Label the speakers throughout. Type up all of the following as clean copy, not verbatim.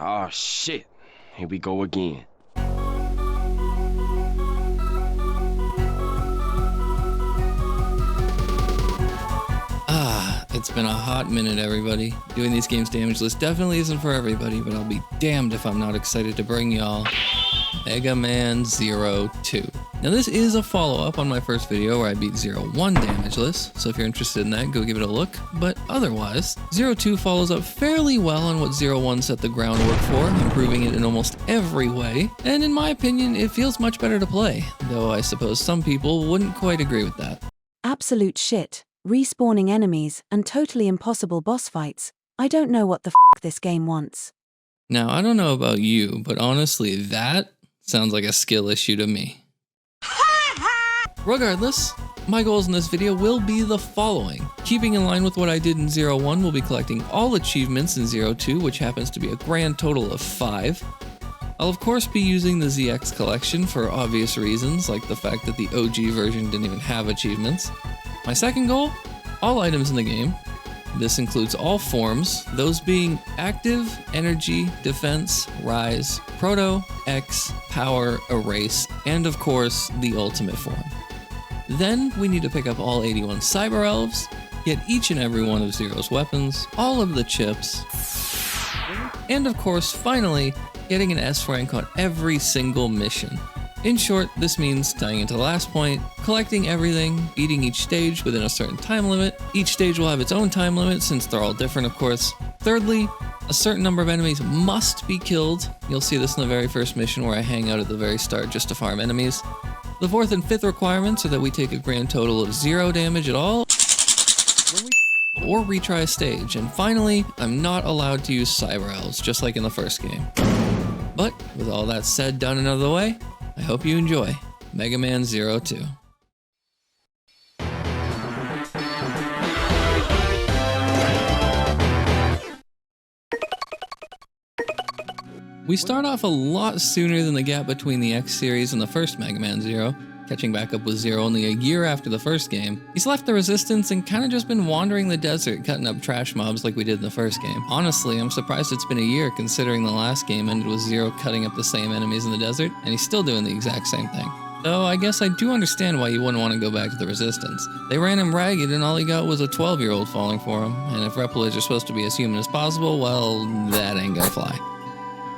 Speaker 1: Oh shit, here we go again.
Speaker 2: It's been a hot minute, everybody. Doing these games Damageless definitely isn't for everybody, but I'll be damned if I'm not excited to bring y'all Mega Man 02. Now this is a follow-up on my first video where I beat 01 Damageless, so if you're interested in that, go give it a look. But otherwise, 02 follows up fairly well on what 01 set the groundwork for, improving it in almost every way, and in my opinion, it feels much better to play, though I suppose some people wouldn't quite agree with that.
Speaker 3: Absolute shit. Respawning enemies, and totally impossible boss fights. I don't know what the f this game wants.
Speaker 2: Now, I don't know about you, but honestly, that sounds like a skill issue to me. Regardless, my goals in this video will be the following. Keeping in line with what I did in 01, we'll be collecting all achievements in 02, which happens to be a grand total of 5. I'll of course be using the ZX collection for obvious reasons, like the fact that the OG version didn't even have achievements. My second goal, all items in the game. This includes all forms, those being active, energy, defense, rise, proto, X, power, erase, and of course, the ultimate form. Then we need to pick up all 81 Cyber Elves, get each and every one of Zero's weapons, all of the chips, and of course, finally, getting an S rank on every single mission. In short, this means, tying into the last point, collecting everything, beating each stage within a certain time limit. Each stage will have its own time limit since they're all different, of course. Thirdly, a certain number of enemies must be killed. You'll see this in the very first mission where I hang out at the very start just to farm enemies. The fourth and fifth requirements are that we take a grand total of 0 damage at all, or retry a stage. And finally, I'm not allowed to use Cyber Elves, just like in the first game. But with all that said, done, and out of the way, I hope you enjoy Mega Man 02. We start off a lot sooner than the gap between the X series and the first Mega Man 0, catching back up with Zero only a year after the first game. He's left the Resistance and kinda just been wandering the desert, cutting up trash mobs like we did in the first game. Honestly, I'm surprised it's been a year considering the last game ended with Zero cutting up the same enemies in the desert, and he's still doing the exact same thing. Though I guess I do understand why you wouldn't want to go back to the Resistance. They ran him ragged and all he got was a 12-year-old falling for him, and if replicas are supposed to be as human as possible, well, that ain't gonna fly.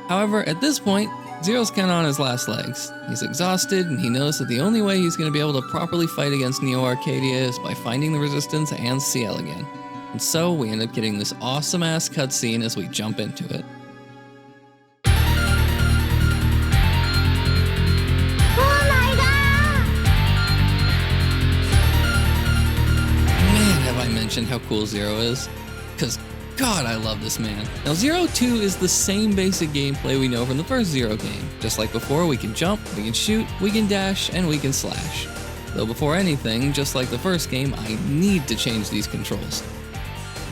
Speaker 2: However, at this point, Zero's kinda on his last legs. He's exhausted, and he knows that the only way he's gonna be able to properly fight against Neo Arcadia is by finding the Resistance and CL again. And so we end up getting this awesome-ass cutscene as we jump into it. Man, have I mentioned how cool Zero is? 'Cause God, I love this man. Now, 02 is the same basic gameplay we know from the first Zero game. Just like before, we can jump, we can shoot, we can dash, and we can slash. Though before anything, just like the first game, I need to change these controls.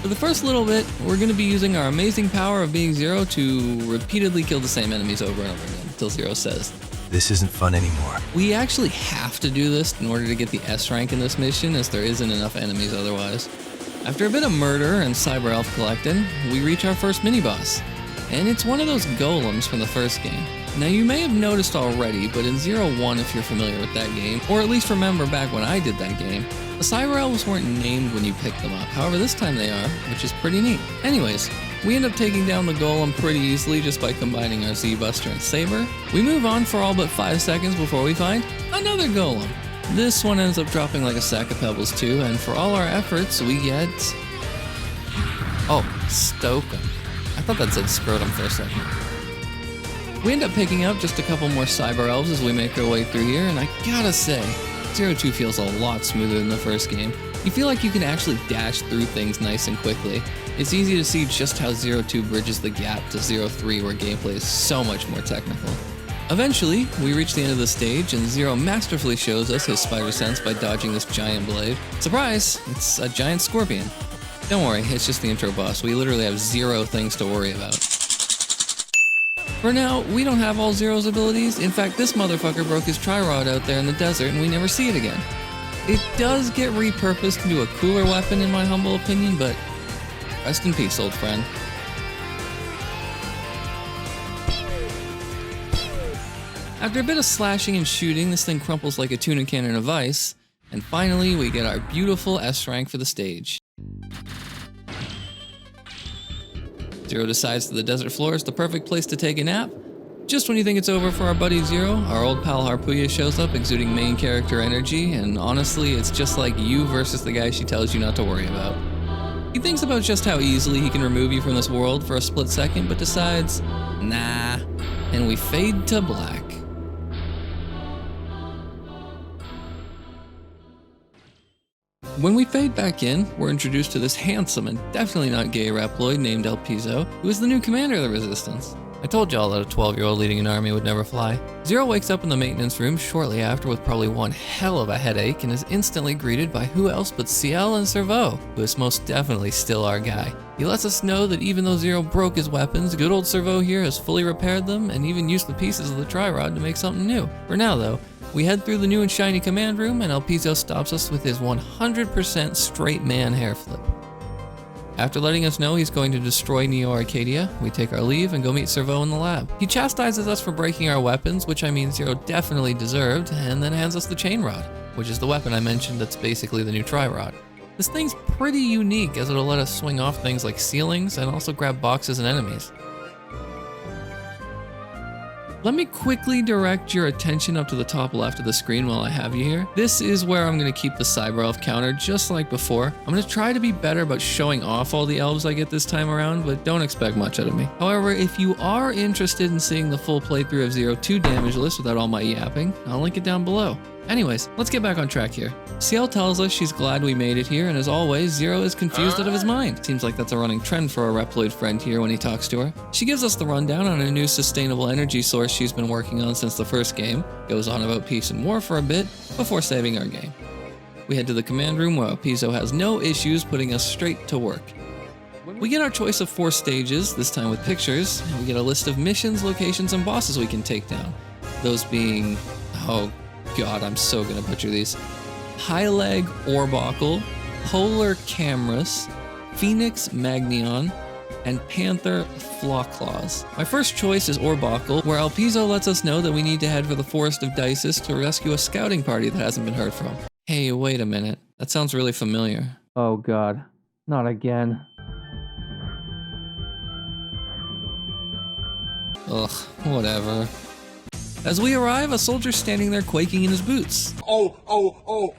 Speaker 2: For the first little bit, we're going to be using our amazing power of being Zero to repeatedly kill the same enemies over and over again, until Zero says,
Speaker 4: "This isn't fun anymore."
Speaker 2: We actually have to do this in order to get the S rank in this mission, as there isn't enough enemies otherwise. After a bit of murder and Cyber Elf collecting, we reach our first mini-boss, and it's one of those golems from the first game. Now you may have noticed already, but in 01, if you're familiar with that game, or at least remember back when I did that game, the Cyber Elves weren't named when you picked them up. However, this time they are, which is pretty neat. Anyways, we end up taking down the golem pretty easily just by combining our Z-Buster and Saber. We move on for all but 5 seconds before we find another golem. This one ends up dropping like a sack of pebbles too, and for all our efforts, we get... Oh, Stokem. I thought that said scrotum for a second. We end up picking up just a couple more Cyber Elves as we make our way through here, and I gotta say, 02 feels a lot smoother than the first game. You feel like you can actually dash through things nice and quickly. It's easy to see just how 02 bridges the gap to 03, where gameplay is so much more technical. Eventually, we reach the end of the stage, and Zero masterfully shows us his spider sense by dodging this giant blade. Surprise! It's a giant scorpion. Don't worry, it's just the intro boss. We literally have 0 things to worry about. For now, we don't have all Zero's abilities. In fact, this motherfucker broke his tri-rod out there in the desert, and we never see it again. It does get repurposed into a cooler weapon in my humble opinion, but rest in peace, old friend. After a bit of slashing and shooting, this thing crumples like a tuna can of ice, and finally we get our beautiful S rank for the stage. Zero decides that the desert floor is the perfect place to take a nap. Just when you think it's over for our buddy Zero, our old pal Harpuya shows up exuding main character energy, and honestly, it's just like you versus the guy she tells you not to worry about. He thinks about just how easily he can remove you from this world for a split second, but decides, nah, and we fade to black. When we fade back in, we're introduced to this handsome and definitely not gay Reploid named El Piso, who is the new commander of the Resistance. I told y'all that a 12-year-old leading an army would never fly. Zero wakes up in the maintenance room shortly after with probably one hell of a headache and is instantly greeted by who else but CL and Servo, who is most definitely still our guy. He lets us know that even though Zero broke his weapons, good old Servo here has fully repaired them and even used the pieces of the Tri-Rod to make something new. For now though, we head through the new and shiny command room and El Piso stops us with his 100% straight man hair flip. After letting us know he's going to destroy Neo Arcadia, we take our leave and go meet Servo in the lab. He chastises us for breaking our weapons, which I mean Zero definitely deserved, and then hands us the chain rod, which is the weapon I mentioned that's basically the new Tri-Rod. This thing's pretty unique as it'll let us swing off things like ceilings and also grab boxes and enemies. Let me quickly direct your attention up to the top left of the screen while I have you here. This is where I'm going to keep the Cyber Elf counter just like before. I'm going to try to be better about showing off all the elves I get this time around, but don't expect much out of me. However, if you are interested in seeing the full playthrough of Zero 2 Damageless without all my yapping, I'll link it down below. Anyways, let's get back on track here. CL tells us she's glad we made it here, and as always, Zero is confused out of his mind. Seems like that's a running trend for our Reploid friend here when he talks to her. She gives us the rundown on a new sustainable energy source she's been working on since the first game, goes on about peace and war for a bit, before saving our game. We head to the command room where Piso has no issues putting us straight to work. We get our choice of 4 stages, this time with pictures, and we get a list of missions, locations, and bosses we can take down. Those being, oh god, I'm so gonna butcher these. High Leg Orbuckle, Polar Cameras, Phoenix Magneon, and Panther Flawclaws. My first choice is Orbuckle, where El Piso lets us know that we need to head for the forest of Dysis to rescue a scouting party that hasn't been heard from. Hey, wait a minute. That sounds really familiar. Oh god, not again. Ugh, whatever. As we arrive, a soldier's standing there quaking in his boots.
Speaker 4: Oh,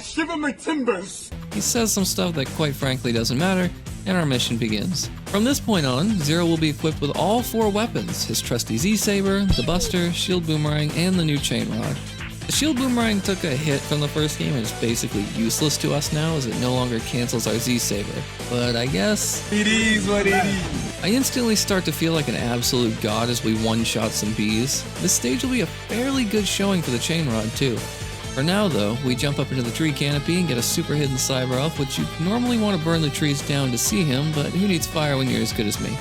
Speaker 4: shiver my timbers!
Speaker 2: He says some stuff that quite frankly doesn't matter, and our mission begins. From this point on, Zero will be equipped with all 4 weapons, his trusty Z-Saber, the Buster, Shield Boomerang, and the new Chain Rod. The Shield Boomerang took a hit from the first game and is basically useless to us now as it no longer cancels our Z-Saber. But I guess
Speaker 4: It is what it is.
Speaker 2: I instantly start to feel like an absolute god as we one-shot some bees. This stage will be a fairly good showing for the Chain Rod too. For now though, we jump up into the tree canopy and get a super hidden Cyber Elf, which you normally want to burn the trees down to see him, but who needs fire when you're as good as me?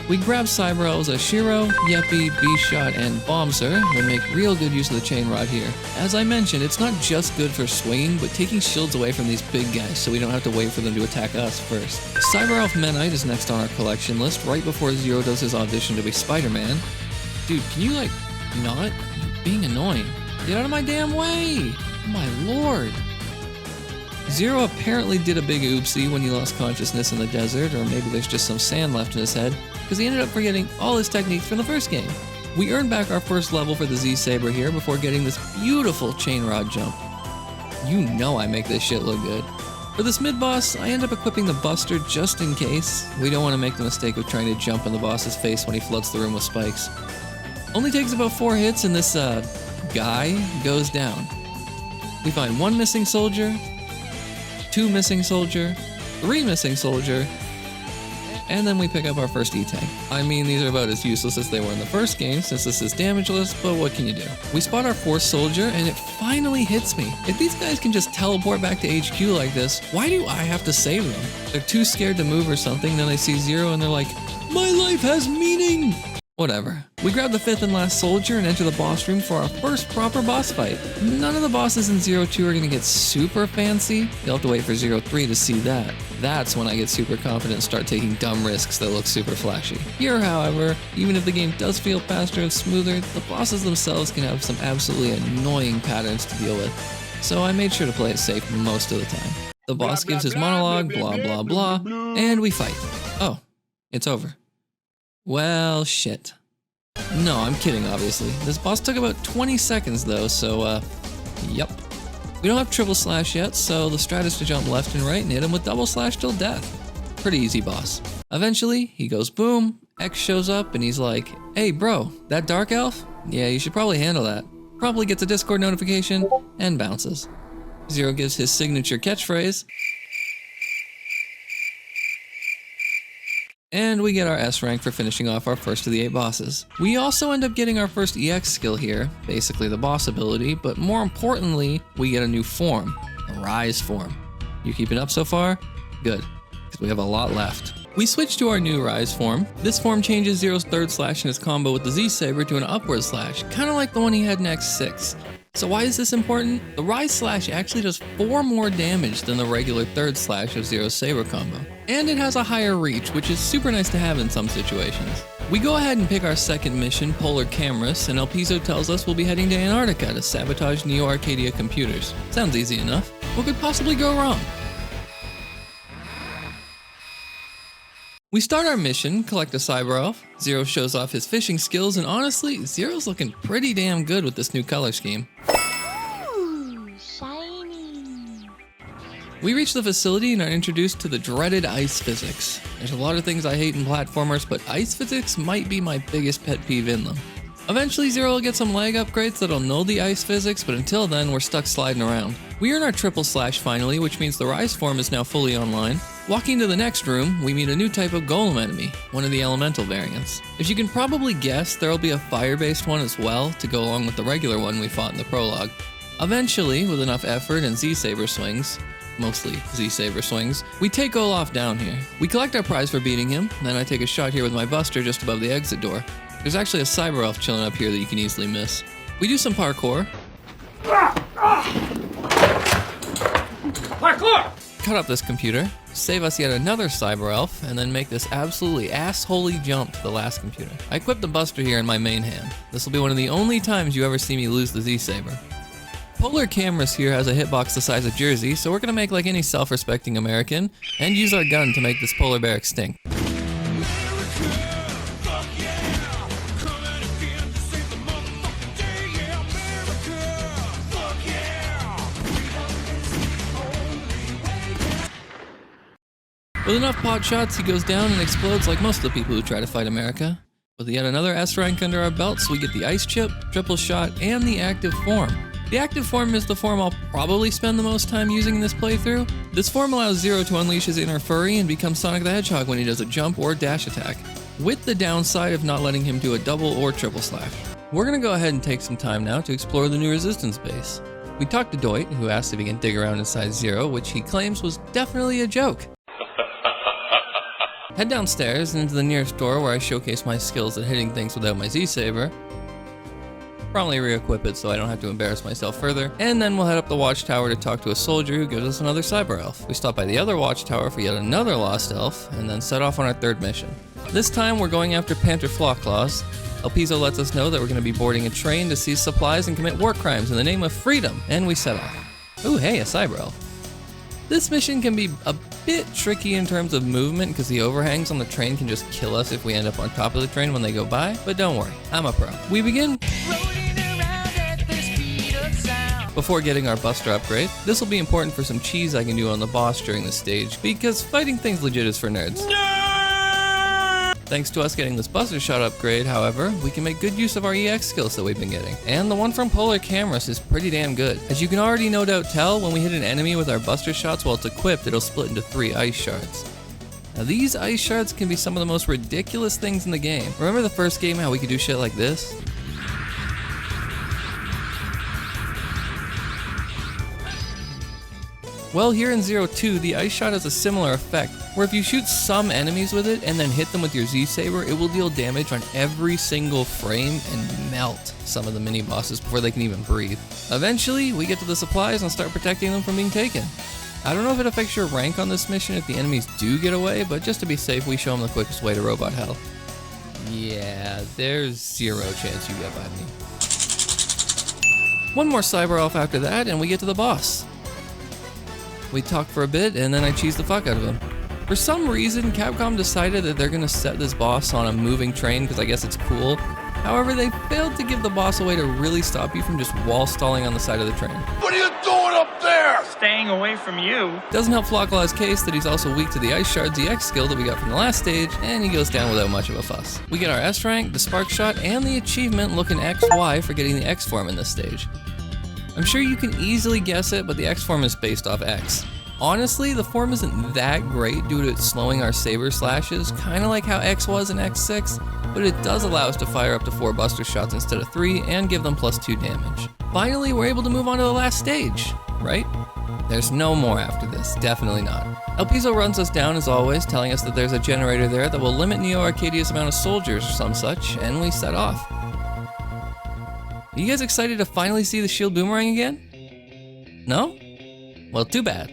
Speaker 2: We grab Cyber Elves as Shiro, Yeppy, B-Shot, and Bombser and make real good use of the Chain Rod here. As I mentioned, it's not just good for swinging, but taking shields away from these big guys so we don't have to wait for them to attack us first. Cyber Elf Menite is next on our collection list right before Zero does his audition to be Spider-Man. Dude, can you not? You're being annoying. Get out of my damn way! Oh my lord! Zero apparently did a big oopsie when he lost consciousness in the desert, or maybe there's just some sand left in his head, because he ended up forgetting all his techniques from the first game. We earned back our first level for the Z-Saber here before getting this beautiful Chain Rod jump. You know I make this shit look good. For this mid-boss, I end up equipping the Buster just in case. We don't want to make the mistake of trying to jump in the boss's face when he floods the room with spikes. Only takes about 4 hits and this, guy goes down. We find 1 missing soldier, 2 missing soldier, 3 missing soldier, and then we pick up our first E-Tank. I mean, these are about as useless as they were in the first game since this is damageless, but what can you do? We spot our 4th soldier and it finally hits me. If these guys can just teleport back to HQ like this, why do I have to save them? They're too scared to move or something, then they see Zero and they're like, my life has meaning! Whatever. We grab the 5th and last soldier and enter the boss room for our first proper boss fight. None of the bosses in 02 are gonna get super fancy. You'll have to wait for 03 to see that. That's when I get super confident and start taking dumb risks that look super flashy. Here, however, even if the game does feel faster and smoother, the bosses themselves can have some absolutely annoying patterns to deal with. So I made sure to play it safe most of the time. The boss gives his monologue, blah blah blah, and we fight. Oh, it's over. Well, shit. No, I'm kidding, obviously. This boss took about 20 seconds though, so yep. We don't have triple slash yet, so the strat is to jump left and right and hit him with double slash till death. Pretty easy boss. Eventually, he goes boom, X shows up and he's like, hey bro, that dark elf? Yeah, you should probably handle that. Probably gets a Discord notification and bounces. Zero gives his signature catchphrase. And we get our S rank for finishing off our first of the 8 bosses. We also end up getting our first EX skill here, basically the boss ability, but more importantly, we get a new form, a Rise form. You keeping up so far? Good, because we have a lot left. We switch to our new Rise form. This form changes Zero's 3rd slash in his combo with the Z-Saber to an upward slash, kind of like the one he had in X6. So why is this important? The Rise slash actually does 4 more damage than the regular 3rd slash of Zero's Saber combo. And it has a higher reach, which is super nice to have in some situations. We go ahead and pick our second mission, Polar Cameras, and El Piso tells us we'll be heading to Antarctica to sabotage Neo Arcadia computers. Sounds easy enough. What could possibly go wrong? We start our mission, collect a cyber elf. Zero shows off his fishing skills, and honestly, Zero's looking pretty damn good with this new color scheme.
Speaker 5: Ooh, shiny.
Speaker 2: We reach the facility and are introduced to the dreaded ice physics. There's a lot of things I hate in platformers, but ice physics might be my biggest pet peeve in them. Eventually, Zero will get some lag upgrades that'll null the ice physics, but until then, we're stuck sliding around. We earn our triple slash finally, which means the Rise form is now fully online. Walking to the next room, we meet a new type of golem enemy, one of the elemental variants. As you can probably guess, there'll be a fire-based one as well to go along with the regular one we fought in the prologue. Eventually, with enough effort and Z-Saber swings, mostly Z-Saber swings, we take Olaf down here. We collect our prize for beating him, then I take a shot here with my buster just above the exit door. There's actually a cyber elf chilling up here that you can easily miss. We do some parkour.
Speaker 4: Parkour!
Speaker 2: Cut up this computer, save us yet another cyber elf, and then make this absolutely assholey jump to the last computer. I equip the buster here in my main hand. This will be one of the only times you ever see me lose the Z-Saber. Polar Cameras here has a hitbox the size of Jersey, so we're gonna make like any self-respecting American, and use our gun to make this polar bear extinct. With enough pot shots, he goes down and explodes like most of the people who try to fight America. With yet another S rank under our belts, we get the ice chip, triple shot, and the active form. The active form is the form I'll probably spend the most time using in this playthrough. This form allows Zero to unleash his inner furry and become Sonic the Hedgehog when he does a jump or dash attack, with the downside of not letting him do a double or triple slash. We're gonna go ahead and take some time now to explore the new resistance base. We talked to Doit, who asked if he can dig around inside Zero, which he claims was definitely a joke. Head downstairs and into the nearest door where I showcase my skills at hitting things without my Z-Saber. Probably re-equip it so I don't have to embarrass myself further. And then we'll head up the watchtower to talk to a soldier who gives us another cyber elf. We stop by the other watchtower for yet another lost elf, and then set off on our third mission. This time we're going after Panther Flawclaws. El Piso lets us know that we're going to be boarding a train to seize supplies and commit war crimes in the name of freedom, and we set off. Ooh, hey, a cyber elf. This mission can be a bit tricky in terms of movement because the overhangs on the train can just kill us if we end up on top of the train when they go by, but don't worry, I'm a pro. We begin before getting our buster upgrade. This will be important for some cheese I can do on the boss during the stage, because fighting things legit is for nerds. Thanks to us getting this buster shot upgrade, however, we can make good use of our EX skills that we've been getting. And the one from Polar Cameras is pretty damn good. As you can already no doubt tell, when we hit an enemy with our buster shots while it's equipped, it'll split into 3 ice shards. Now these ice shards can be some of the most ridiculous things in the game. Remember the first game, how we could do shit like this? Well, here in 02, the ice shot has a similar effect, where if you shoot some enemies with it and then hit them with your Z-Saber, it will deal damage on every single frame and melt some of the mini-bosses before they can even breathe. Eventually, we get to the supplies and start protecting them from being taken. I don't know if it affects your rank on this mission if the enemies do get away, but just to be safe, we show them the quickest way to robot hell. Yeah, there's zero chance you get by me. One more cyber elf after that, and we get to the boss. We talk for a bit, and then I cheese the fuck out of him. For some reason, Capcom decided that they're gonna set this boss on a moving train because I guess it's cool. However, they failed to give the boss a way to really stop you from just wall stalling on the side of the train.
Speaker 4: What are you doing up there?
Speaker 6: Staying away from you.
Speaker 2: Doesn't help Flocklaw's case that he's also weak to the Ice Shard's EX skill that we got from the last stage, and he goes down without much of a fuss. We get our S rank, the spark shot, and the achievement looking XY for getting the X form in this stage. I'm sure you can easily guess it, but the X form is based off X. Honestly, the form isn't that great due to it slowing our saber slashes, kinda like how X was in X6, but it does allow us to fire up to 4 buster shots instead of 3 and give them +2 damage. Finally, we're able to move on to the last stage, right? There's no more after this, definitely not. El Piso runs us down as always, telling us that there's a generator there that will limit Neo Arcadia's amount of soldiers or some such, and we set off. Are you guys excited to finally see the shield boomerang again? No? Well, too bad.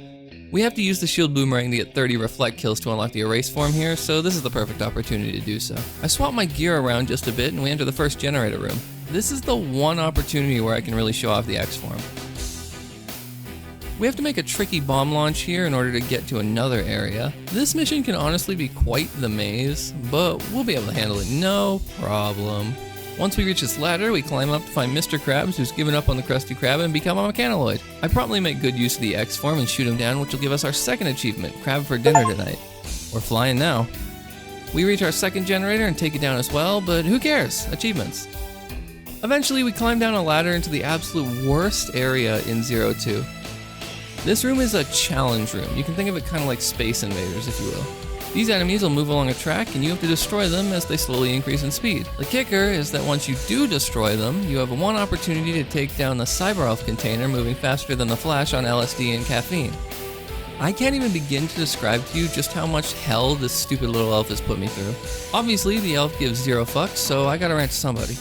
Speaker 2: We have to use the shield boomerang to get 30 reflect kills to unlock the erase form here, so this is the perfect opportunity to do so. I swap my gear around just a bit and we enter the first generator room. This is the one opportunity where I can really show off the X form. We have to make a tricky bomb launch here in order to get to another area. This mission can honestly be quite the maze, but we'll be able to handle it no problem. Once we reach this ladder, we climb up to find Mr. Krabs, who's given up on the Krusty Krab and become a mechanaloid. I promptly make good use of the X form and shoot him down, which will give us our second achievement, Crab for dinner tonight. We're flying now. We reach our second generator and take it down as well, but who cares? Achievements. Eventually, we climb down a ladder into the absolute worst area in 02. This room is a challenge room. You can think of it kind of like Space Invaders, if you will. These enemies will move along a track and you have to destroy them as they slowly increase in speed. The kicker is that once you do destroy them, you have one opportunity to take down the Cyber Elf container moving faster than the Flash on LSD and caffeine. I can't even begin to describe to you just how much hell this stupid little elf has put me through. Obviously, the elf gives zero fucks, so I gotta rant to somebody.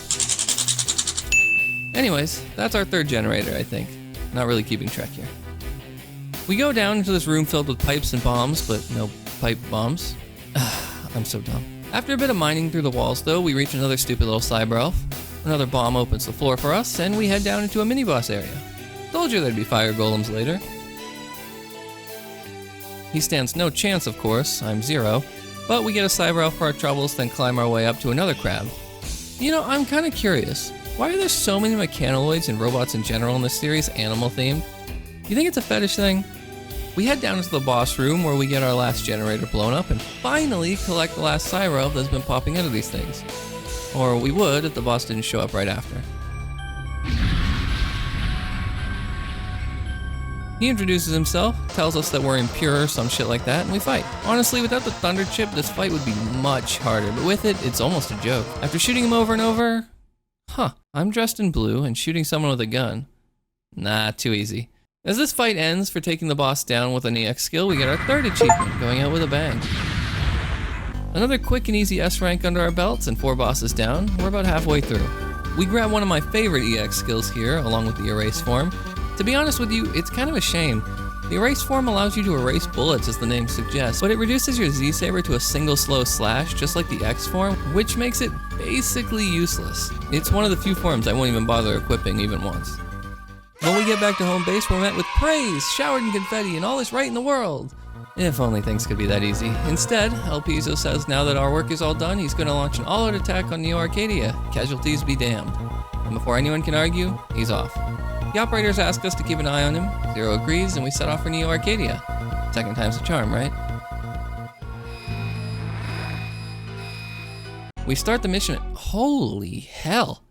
Speaker 2: Anyways, that's our third generator, I think. Not really keeping track here. We go down into this room filled with pipes and bombs, but no pipe bombs. I'm so dumb. After a bit of mining through the walls, though, we reach another stupid little cyber elf. Another bomb opens the floor for us, and we head down into a mini-boss area. Told you there'd be fire golems later. He stands no chance, of course. I'm 0. But we get a cyber elf for our troubles, then climb our way up to another crab. You know, I'm kind of curious. Why are there so many mechanaloids and robots in general in this series, animal-themed? You think it's a fetish thing? We head down into the boss room where we get our last generator blown up and finally collect the last cyber elf that's been popping out of these things. Or we would if the boss didn't show up right after. He introduces himself, tells us that we're impure or some shit like that, and we fight. Honestly, without the Thunder Chip, this fight would be much harder, but with it, it's almost a joke. After shooting him over and over, I'm dressed in blue and shooting someone with a gun. Nah, too easy. As this fight ends for taking the boss down with an EX skill, we get our third achievement, going out with a bang. Another quick and easy S rank under our belts and 4 bosses down. We're about halfway through. We grab one of my favorite EX skills here, along with the erase form. To be honest with you, it's kind of a shame. The erase form allows you to erase bullets, as the name suggests, but it reduces your Z-Saber to a single slow slash, just like the X form, which makes it basically useless. It's one of the few forms I won't even bother equipping even once. When we get back to home base, we're met with praise, showered in confetti, and all is right in the world. If only things could be that easy. Instead, El Piso says now that our work is all done, he's going to launch an all-out attack on Neo Arcadia. Casualties be damned. And before anyone can argue, he's off. The operators ask us to keep an eye on him. 0 agrees, and we set off for Neo Arcadia. Second time's the charm, right? We start the mission at... Holy hell!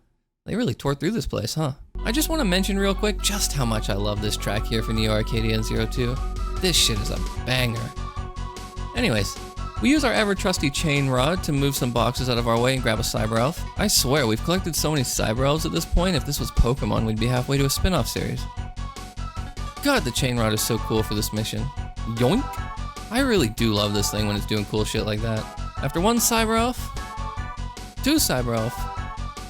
Speaker 2: They really tore through this place, huh? I just want to mention real quick just how much I love this track here for Neo Arcadia and 02. This shit is a banger. Anyways, we use our ever-trusty chain rod to move some boxes out of our way and grab a cyber elf. I swear, we've collected so many cyber elves at this point, if this was Pokemon, we'd be halfway to a spin-off series. God, the chain rod is so cool for this mission. Yoink! I really do love this thing when it's doing cool shit like that. After one Cyber Elf, two Cyber Elf,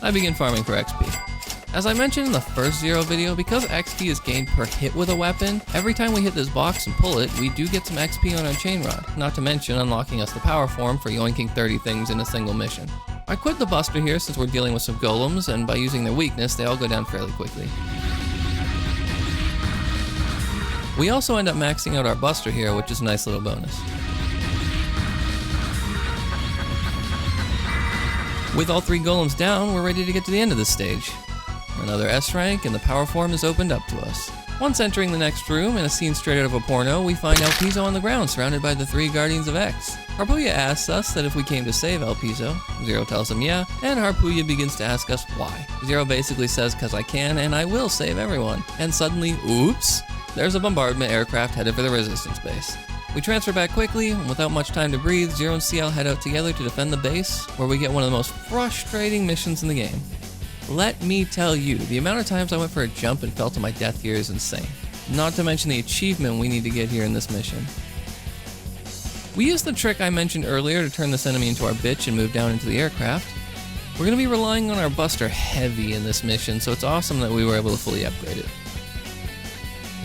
Speaker 2: I begin farming for XP. As I mentioned in the first Zero video, because XP is gained per hit with a weapon, every time we hit this box and pull it, we do get some XP on our chain rod, not to mention unlocking us the power form for yoinking 30 things in a single mission. I quit the Buster here since we're dealing with some golems, and by using their weakness, they all go down fairly quickly. We also end up maxing out our Buster here, which is a nice little bonus. With all 3 golems down, we're ready to get to the end of this stage. Another S rank and the power form is opened up to us. Once entering the next room, in a scene straight out of a porno, we find El Piso on the ground surrounded by the 3 Guardians of X. Harpuya asks us that if we came to save El Piso. Zero tells him yeah, and Harpuya begins to ask us why. Zero basically says cause I can and I will save everyone. And suddenly, oops, there's a bombardment aircraft headed for the resistance base. We transfer back quickly, and without much time to breathe, Zero and CL head out together to defend the base, where we get one of the most frustrating missions in the game. Let me tell you, the amount of times I went for a jump and fell to my death here is insane. Not to mention the achievement we need to get here in this mission. We used the trick I mentioned earlier to turn this enemy into our bitch and move down into the aircraft. We're going to be relying on our Buster heavy in this mission, so it's awesome that we were able to fully upgrade it.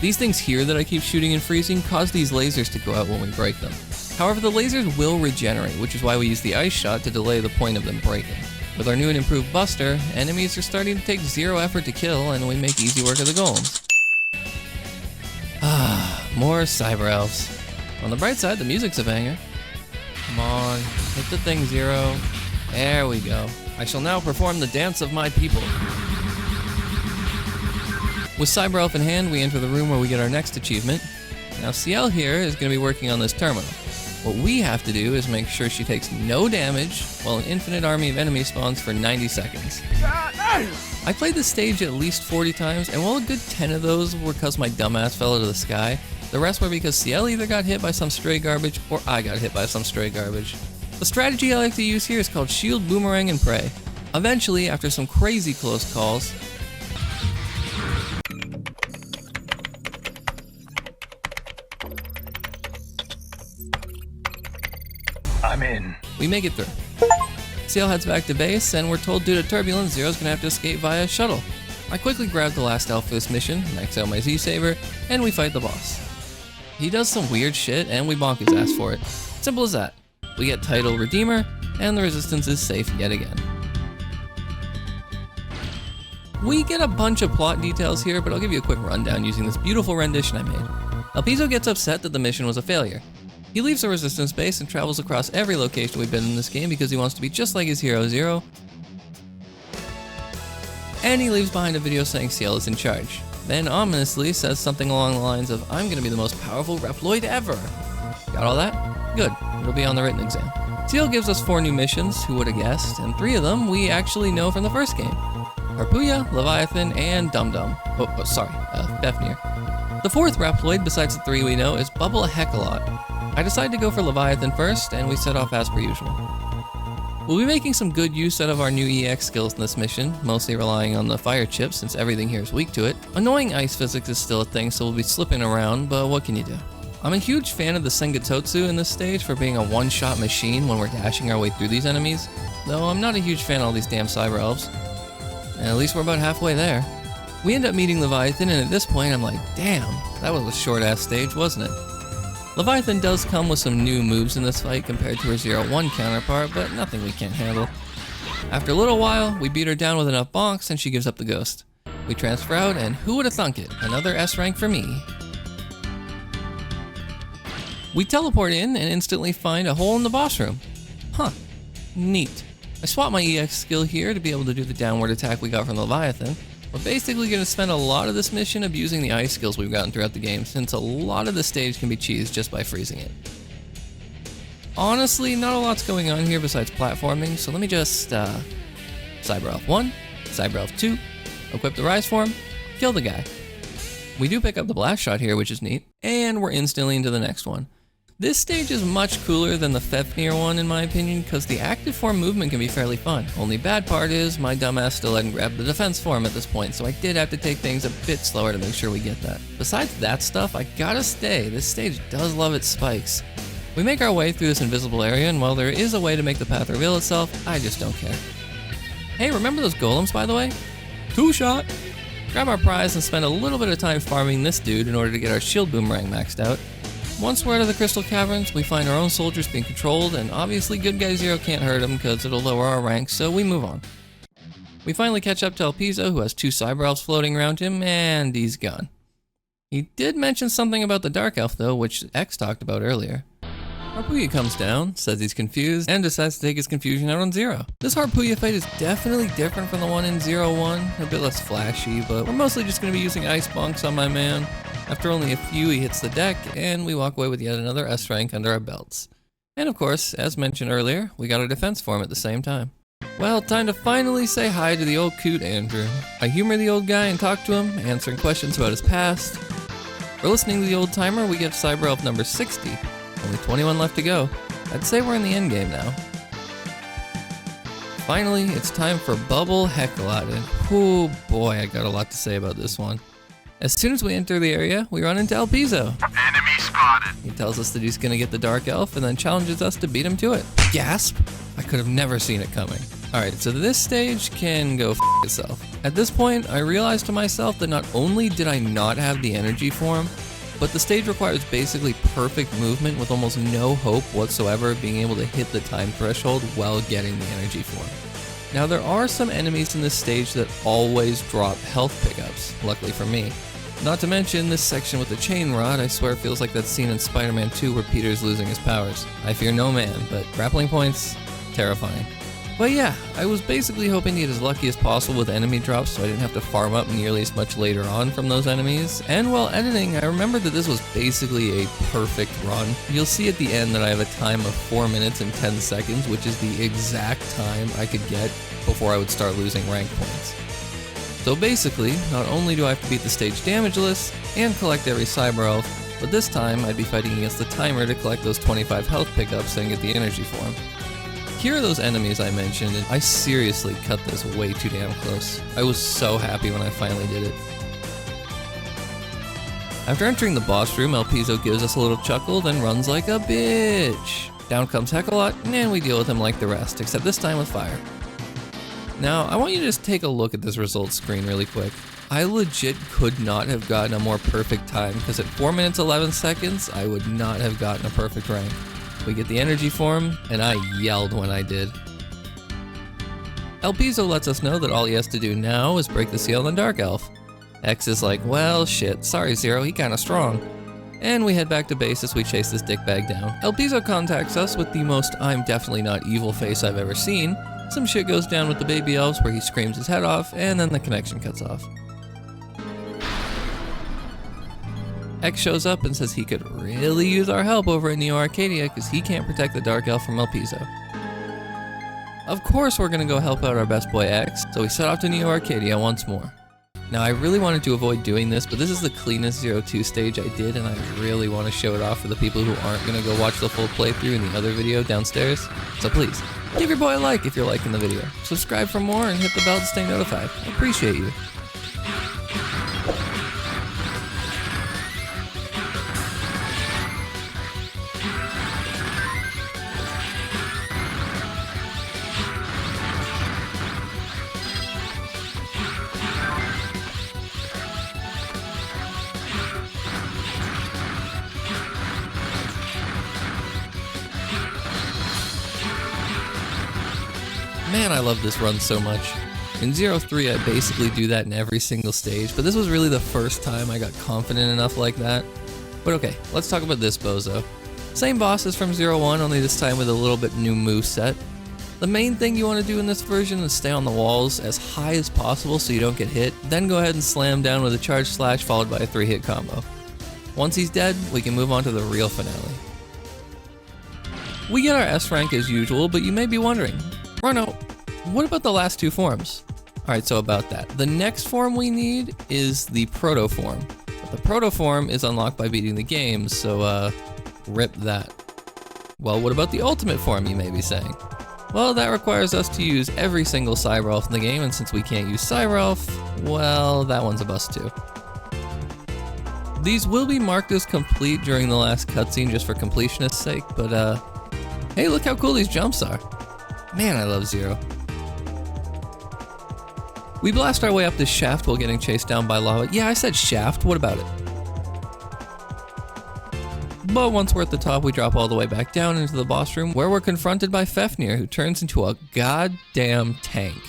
Speaker 2: These things here that I keep shooting and freezing cause these lasers to go out when we break them. However, the lasers will regenerate, which is why we use the ice shot to delay the point of them breaking. With our new and improved Buster, enemies are starting to take 0 effort to kill, and we make easy work of the golems. More Cyber Elves. On the bright side, the music's a banger. Come on, hit the thing, Zero. There we go. I shall now perform the dance of my people. With Cyber Elf in hand, we enter the room where we get our next achievement. Now CL here is going to be working on this terminal. What we have to do is make sure she takes no damage while an infinite army of enemies spawns for 90 seconds. I played this stage at least 40 times, and while a good 10 of those were because my dumbass fell out of the sky, the rest were because CL either got hit by some stray garbage or I got hit by some stray garbage. The strategy I like to use here is called Shield, Boomerang, and Pray. Eventually, after some crazy close calls,
Speaker 4: I'm in.
Speaker 2: we make it through. CL heads back to base, and we're told due to turbulence, Zero's gonna have to escape via shuttle. I quickly grab the last elf for this mission, max out my Z-Saber, and we fight the boss. He does some weird shit, and we bonk his ass for it. Simple as that. We get title Redeemer, and the resistance is safe yet again. We get a bunch of plot details here, but I'll give you a quick rundown using this beautiful rendition I made. El Piso gets upset that the mission was a failure. He leaves the resistance base and travels across every location we've been in this game because he wants to be just like his hero Zero. And he leaves behind a video saying CL is in charge. Then ominously says something along the lines of, I'm gonna be the most powerful Reploid ever. Got all that? Good, it'll be on the written exam. CL gives us 4 new missions, who would have guessed, and 3 of them we actually know from the first game. Harpuya, Leviathan, and Dum Dum. Fefnir. The 4th Reploid, besides the 3 we know, is Bubble a Heck a Lot. I decide to go for Leviathan first, and we set off as per usual. We'll be making some good use out of our new EX skills in this mission, mostly relying on the fire chip since everything here is weak to it. Annoying ice physics is still a thing, so we'll be slipping around, but what can you do? I'm a huge fan of the Sengetotsu in this stage for being a one-shot machine when we're dashing our way through these enemies, though I'm not a huge fan of all these damn cyber elves. And at least we're about halfway there. We end up meeting Leviathan, and at this point I'm like, damn, that was a short-ass stage, wasn't it? Leviathan does come with some new moves in this fight compared to her 0-1 counterpart, but nothing we can't handle. After a little while, we beat her down with enough bonks and she gives up the ghost. We transfer out, and who would have thunk it? Another S rank for me. We teleport in and instantly find a hole in the boss room. Huh, neat. I swap my EX skill here to be able to do the downward attack we got from Leviathan. We're basically going to spend a lot of this mission abusing the ice skills we've gotten throughout the game, since a lot of the stage can be cheesed just by freezing it. Honestly, not a lot's going on here besides platforming, so let me just, Cyber Elf 1, Cyber Elf 2, equip the Rise Form, kill the guy. We do pick up the Blast Shot here, which is neat, and we're instantly into the next one. This stage is much cooler than the Fafnir one in my opinion, because the active form movement can be fairly fun. Only bad part is my dumbass still hadn't grabbed the defense form at this point, so I did have to take things a bit slower to make sure we get that. Besides that stuff, I gotta say, this stage does love its spikes. We make our way through this invisible area, and while there is a way to make the path reveal itself, I just don't care. Hey, remember those golems by the way? 2-shot! Grab our prize and spend a little bit of time farming this dude in order to get our shield boomerang maxed out. Once we're out of the crystal caverns, we find our own soldiers being controlled, and obviously good guy Zero can't hurt him because it'll lower our ranks, so we move on. We finally catch up to El Piso, who has 2 cyber elves floating around him, and he's gone. He did mention something about the dark elf though, which X talked about earlier. Harpooya comes down, says he's confused, and decides to take his confusion out on Zero. This Harpooya fight is definitely different from the one in 0-1, a bit less flashy, but we're mostly just going to be using ice bonks on my man. After only a few, he hits the deck, and we walk away with yet another S rank under our belts. And of course, as mentioned earlier, we got our defense form at the same time. Well, time to finally say hi to the old coot Andrew. I humor the old guy and talk to him, answering questions about his past. For listening to the old timer, we get Cyber Elf number 60. Only 21 left to go. I'd say we're in the end game now. Finally, it's time for Bubble Hecaladen. Oh boy, I got a lot to say about this one. As soon as we enter the area, we run into El Piso.
Speaker 4: Enemy spotted.
Speaker 2: He tells us that he's gonna get the Dark Elf and then challenges us to beat him to it. Gasp! I could have never seen it coming. Alright, so this stage can go f itself. At this point, I realized to myself that not only did I not have the energy form, but the stage requires basically perfect movement with almost no hope whatsoever of being able to hit the time threshold while getting the energy form. Now there are some enemies in this stage that always drop health pickups, luckily for me. Not to mention this section with the chain rod, I swear it feels like that scene in Spider-Man 2 where Peter's losing his powers. I fear no man, but grappling points, terrifying. But yeah, I was basically hoping to get as lucky as possible with enemy drops so I didn't have to farm up nearly as much later on from those enemies. And while editing, I remembered that this was basically a perfect run. You'll see at the end that I have a time of 4 minutes and 10 seconds, which is the exact time I could get before I would start losing rank points. So basically, not only do I have to beat the stage damageless and collect every cyber elf, but this time I'd be fighting against the timer to collect those 25 health pickups and get the energy form. Here are those enemies I mentioned, and I seriously cut this way too damn close. I was so happy when I finally did it. After entering the boss room, El Piso gives us a little chuckle, then runs like a bitch. Down comes Hecalot, and we deal with him like the rest, except this time with fire. Now, I want you to just take a look at this results screen really quick. I legit could not have gotten a more perfect time, because at 4 minutes 11 seconds, I would not have gotten a perfect rank. We get the energy form, and I yelled when I did. El Piso lets us know that all he has to do now is break the seal on the Dark Elf. X is like, well, shit, sorry Zero, he kinda strong. And we head back to base as we chase this dickbag down. El Piso contacts us with the most I'm definitely not evil face I've ever seen. Some shit goes down with the baby elves where he screams his head off, and then the connection cuts off. X shows up and says he could really use our help over at Neo Arcadia because he can't protect the Dark Elf from El Piso. Of course we're gonna go help out our best boy X, so we set off to Neo Arcadia once more. Now I really wanted to avoid doing this, but this is the cleanest 0-2 stage I did, and I really want to show it off for the people who aren't gonna go watch the full playthrough in the other video downstairs. So please, give your boy a like if you're liking the video. Subscribe for more and hit the bell to stay notified. I appreciate you. Man, I love this run so much. In 0-3, I basically do that in every single stage, but this was really the first time I got confident enough like that. But okay, let's talk about this bozo. Same bosses from 0-1, only this time with a little bit new moveset. The main thing you want to do in this version is stay on the walls as high as possible so you don't get hit, then go ahead and slam down with a charge slash followed by a 3-hit combo. Once he's dead, we can move on to the real finale. We get our S rank as usual, but you may be wondering, Rarno, what about the last 2 forms? Alright, so about that. The next form we need is the Proto form. But the Proto form is unlocked by beating the game, so Rip that. Well, what about the ultimate form, you may be saying? Well, that requires us to use every single Cyber Elf in the game, and since we can't use Cyber Elf, well, that one's a bust too. These will be marked as complete during the last cutscene just for completionist's sake, but hey, look how cool these jumps are. Man, I love Zero. We blast our way up this shaft while getting chased down by lava. Yeah, I said shaft, what about it? But once we're at the top, we drop all the way back down into the boss room where we're confronted by Fafnir, who turns into a goddamn tank.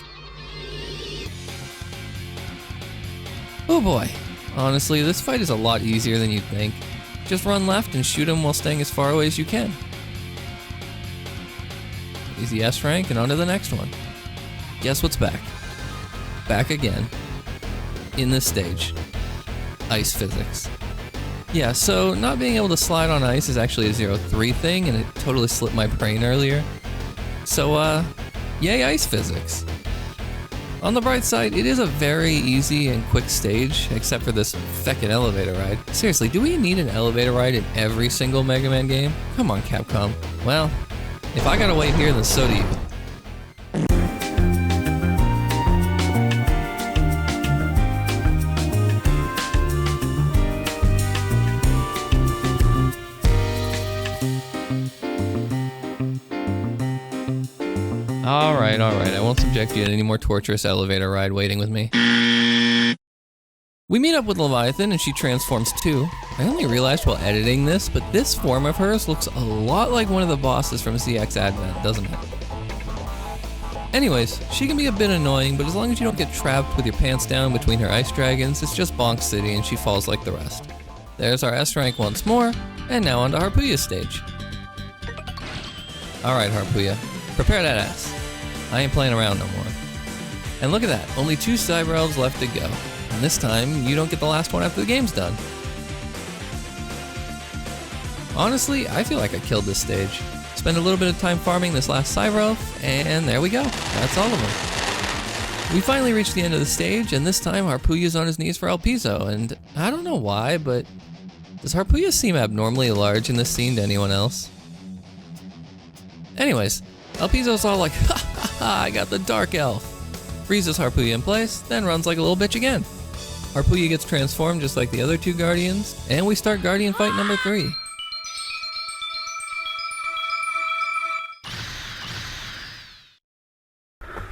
Speaker 2: Oh boy. Honestly, this fight is a lot easier than you'd think. Just run left and shoot him while staying as far away as you can. Easy S rank and on to the next one. Guess what's back? Back again. In this stage. Ice physics. Yeah, so not being able to slide on ice is actually a 0-3 thing, and it totally slipped my brain earlier. So, yay ice physics. On the bright side, it is a very easy and quick stage, except for this feckin' elevator ride. Seriously, do we need an elevator ride in every single Mega Man game? Come on, Capcom. Well, if I gotta wait here, then so do you. Alright, I won't subject you to any more torturous elevator ride waiting with me. We meet up with Leviathan and she transforms too. I only realized while editing this, but this form of hers looks a lot like one of the bosses from ZX Advent, doesn't it? Anyways, she can be a bit annoying, but as long as you don't get trapped with your pants down between her ice dragons, it's just Bonk City and she falls like the rest. There's our S rank once more, and now onto Harpuya's stage. Alright Harpuya, prepare that ass. I ain't playing around no more. And look at that, only 2 Cyber Elves left to go. And this time, you don't get the last one after the game's done. Honestly, I feel like I killed this stage. Spend a little bit of time farming this last Cyber Elf, and there we go. That's all of them. We finally reached the end of the stage, and this time Harpuya's on his knees for El Piso, and I don't know why, but does Harpuya seem abnormally large in this scene to anyone else? Anyways, El Piso's all like, ha ha ha, I got the Dark Elf. Freezes Harpuya in place, then runs like a little bitch again. Harpuya gets transformed just like the other 2 Guardians, and we start Guardian fight number 3.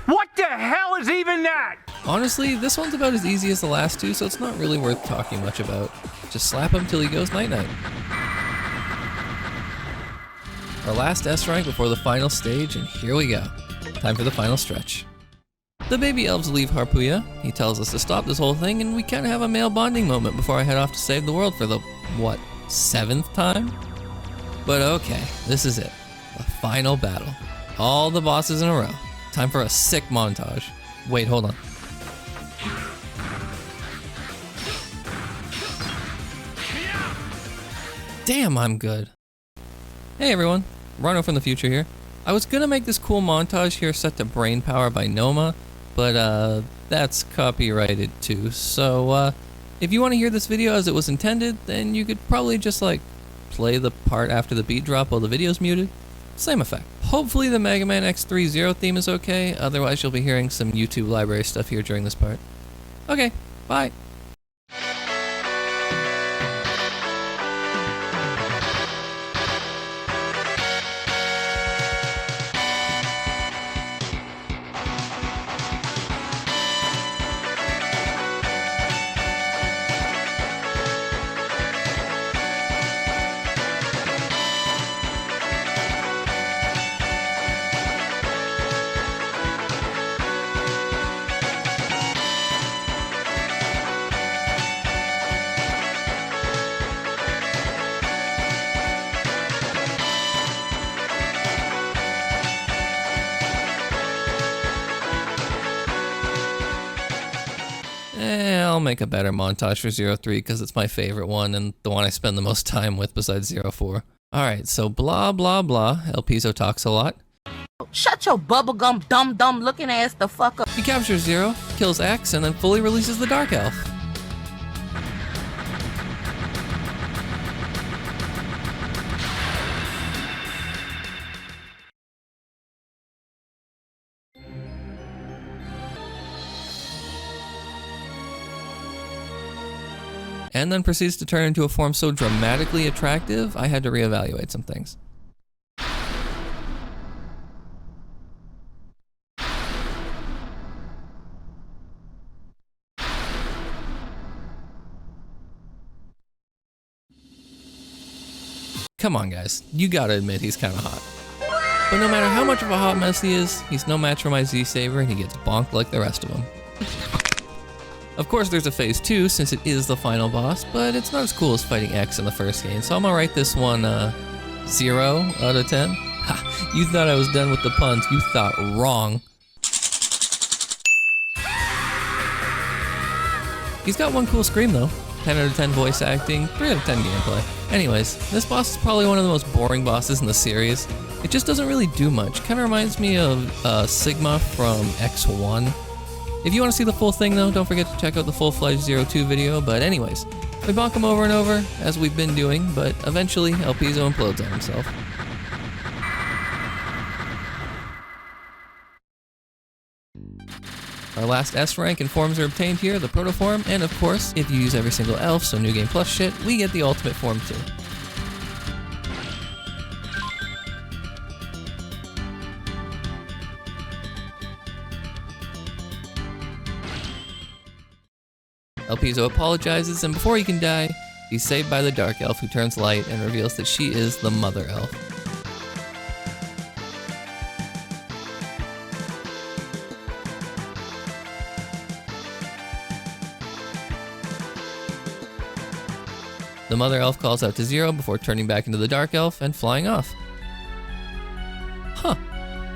Speaker 4: What the hell is even that?
Speaker 2: Honestly, this one's about as easy as the last 2, so it's not really worth talking much about. Just slap him till he goes night-night. Our last S rank before the final stage, and here we go. Time for the final stretch. The baby elves leave Harpuya. He tells us to stop this whole thing, and we kinda have a male bonding moment before I head off to save the world for the, what, 7th time? But okay, this is it. The final battle. All the bosses in a row. Time for a sick montage. Wait, hold on. Damn, I'm good. Hey everyone, Rarno from the future here. I was gonna make this cool montage here set to Brain Power by Noma, but that's copyrighted too, so if you want to hear this video as it was intended, then you could probably just like play the part after the beat drop while the video's muted. Same effect. Hopefully the Mega Man X3 Zero theme is okay, otherwise you'll be hearing some YouTube library stuff here during this part. Okay, bye. I'll make a better montage for 03 because it's my favorite one and the one I spend the most time with besides 04. Alright, so blah blah blah, El Piso talks a lot.
Speaker 6: Shut your bubblegum dumb looking ass the fuck up.
Speaker 2: He captures Zero, kills X, and then fully releases the Dark Elf. and then proceeds to turn into a form so dramatically attractive, I had to reevaluate some things. Come on guys, you gotta admit he's kinda hot. But no matter how much of a hot mess he is, he's no match for my Z-Saber and he gets bonked like the rest of them. Of course there's a phase 2 since it is the final boss, but it's not as cool as fighting X in the first game, so I'm gonna rate this one 0 out of 10. Ha, you thought I was done with the puns, you thought wrong. He's got one cool scream though. 10 out of 10 voice acting, 3 out of 10 gameplay. Anyways, this boss is probably one of the most boring bosses in the series. It just doesn't really do much. Kinda reminds me of Sigma from X1. If you want to see the full thing though, don't forget to check out the full-fledged 02 video, but anyways, we bonk him over and over, as we've been doing, but eventually El Piso implodes on himself. Our last S rank and forms are obtained here, the proto form, and of course, if you use every single elf, so new game plus shit, we get the ultimate form too. El Piso apologizes, and before he can die, he's saved by the Dark Elf who turns light and reveals that she is the Mother Elf. The Mother Elf calls out to Zero before turning back into the Dark Elf and flying off. Huh,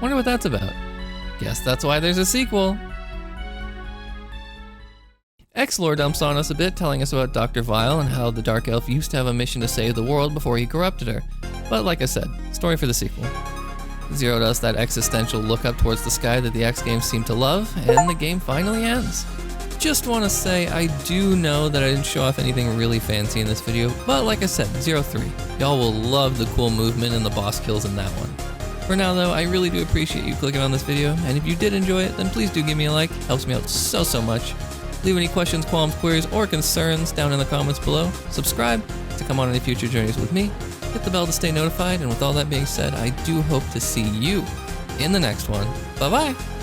Speaker 2: wonder what that's about. Guess that's why there's a sequel. X-Lore dumps on us a bit, telling us about Dr. Vile and how the Dark Elf used to have a mission to save the world before he corrupted her. But like I said, story for the sequel. Zero does that existential look up towards the sky that the X games seem to love, and the game finally ends. Just want to say, I do know that I didn't show off anything really fancy in this video, but like I said, 03. Y'all will love the cool movement and the boss kills in that one. For now though, I really do appreciate you clicking on this video, and if you did enjoy it, then please do give me a like, helps me out so much. Leave any questions, qualms, queries, or concerns down in the comments below. Subscribe to come on any future journeys with me. Hit the bell to stay notified, and with all that being said, I do hope to see you in the next one. Bye bye!